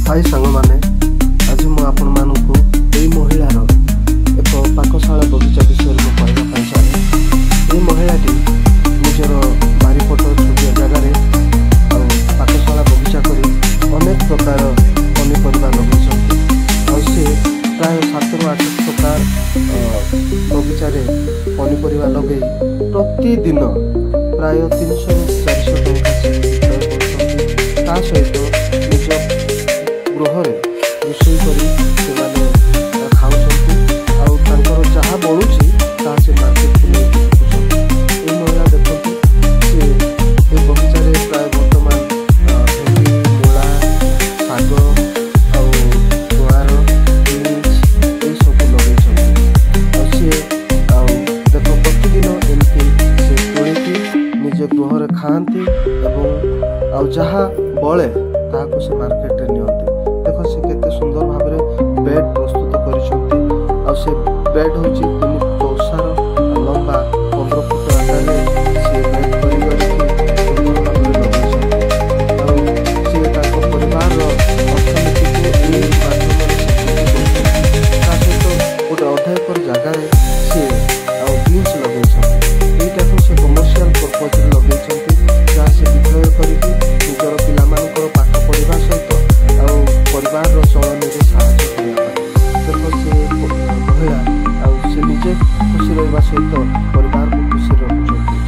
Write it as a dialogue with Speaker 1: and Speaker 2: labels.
Speaker 1: हाय सांग मैंने आज मुझे आपण मानू यही महिलार एक पाकशाला बगीचा विषय में कहवाई चाहे। ये महिलाटी निजर बारिपट छोटिया जगार पाकशाला बगीचा कर अनेक प्रकार पनीपरिया लगे सी प्राय 7 ରୁ 8 प्रकार बगीचार पनीपरिया लगे प्रतिदिन प्राय 300 ରୁ 400 टଙ୍କା सहित निज गृह रोषई कर खाऊँ जहाँ बढ़ुची से मार्केट को नहीं महिला देखते सी बगीचार प्राय बर्तमान भेंडी मूला शाग गुआर बीन्स ये सब लगे सी देख प्रतिदिन एमती से तोड़िकी निज गृह खाती और जहाँ बले ताकू से मार्केट रे नियंती। देख से केते सुंदर भाव बेड प्रस्तुत कर बेड हूँ